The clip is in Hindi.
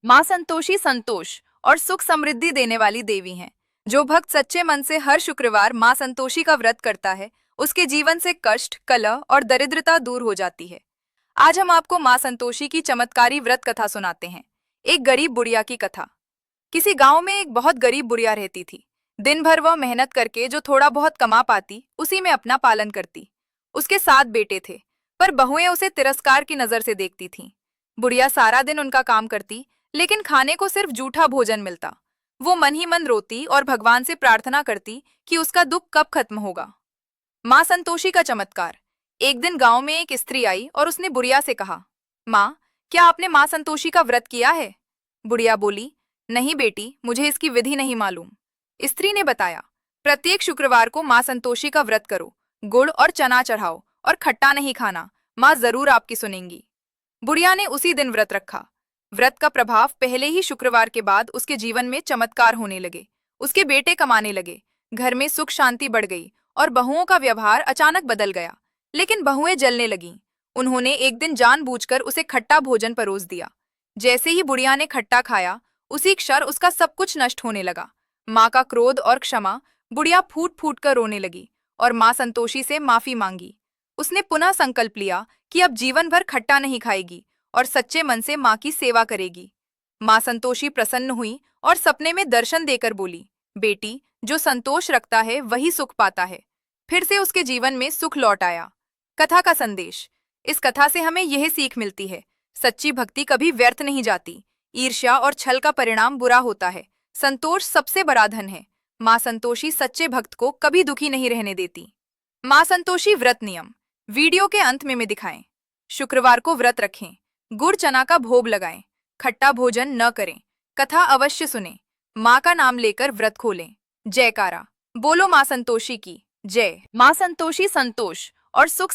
माँ संतोषी संतोष और सुख समृद्धि देने वाली देवी हैं। जो भक्त सच्चे मन से हर शुक्रवार माँ संतोषी का व्रत करता है, उसके जीवन से कष्ट, कलह और दरिद्रता दूर हो जाती है। आज हम आपको माँ संतोषी की चमत्कारी व्रत कथा सुनाते हैं। एक गरीब बुढ़िया की कथा। किसी गांव में एक बहुत गरीब बुढ़िया रहती थी। दिन भर वह मेहनत करके जो थोड़ा बहुत कमा पाती, उसी में अपना पालन करती। उसके 7 बेटे थे, पर बहुएं उसे तिरस्कार की नजर से देखती थीं। बुढ़िया सारा दिन उनका काम करती, लेकिन खाने को सिर्फ जूठा भोजन मिलता। वो मन ही मन रोती और भगवान से प्रार्थना करती कि उसका दुख कब खत्म होगा। माँ संतोषी का चमत्कार। एक दिन गांव में एक स्त्री आई और उसने बुढ़िया से कहा, माँ, क्या आपने माँ संतोषी का व्रत किया है? बुढ़िया बोली, नहीं बेटी, मुझे इसकी विधि नहीं मालूम। स्त्री ने बताया, प्रत्येक शुक्रवार को माँ संतोषी का व्रत करो, गुड़ और चना चढ़ाओ और खट्टा नहीं खाना, माँ जरूर आपकी सुनेंगी। बुढ़िया ने उसी दिन व्रत रखा। व्रत का प्रभाव पहले ही शुक्रवार के बाद उसके जीवन में चमत्कार होने लगे। उसके बेटे कमाने लगे, घर में सुख शांति बढ़ गई और बहुओं का व्यवहार अचानक बदल गया। लेकिन बहुएं जलने लगीं। उन्होंने एक दिन जानबूझकर उसे खट्टा भोजन परोस दिया। जैसे ही बुढ़िया ने खट्टा खाया, उसी क्षण उसका सब कुछ नष्ट होने लगा। माँ का क्रोध और क्षमा। बुढ़िया फूट फूट कर रोने लगी और माँ संतोषी से माफी मांगी। उसने पुनः संकल्प लिया कि अब जीवन भर खट्टा नहीं खाएगी और सच्चे मन से माँ की सेवा करेगी। माँ संतोषी प्रसन्न हुई और सपने में दर्शन देकर बोली, बेटी, जो संतोष रखता है वही सुख पाता है। फिर से उसके जीवन में सुख लौट आया। कथा का संदेश। इस कथा से हमें यह सीख मिलती है, सच्ची भक्ति कभी व्यर्थ नहीं जाती। ईर्ष्या और छल का परिणाम बुरा होता है। संतोष सबसे बड़ा धन है। माँ संतोषी सच्चे भक्त को कभी दुखी नहीं रहने देती। माँ संतोषी व्रत नियम वीडियो के अंत में दिखाएं। शुक्रवार को व्रत रखें, गुड़ चना का भोग लगाएं, खट्टा भोजन न करें, कथा अवश्य सुनें, माँ का नाम लेकर व्रत खोलें। जयकारा बोलो माँ संतोषी की जय। माँ संतोषी संतोष और सुख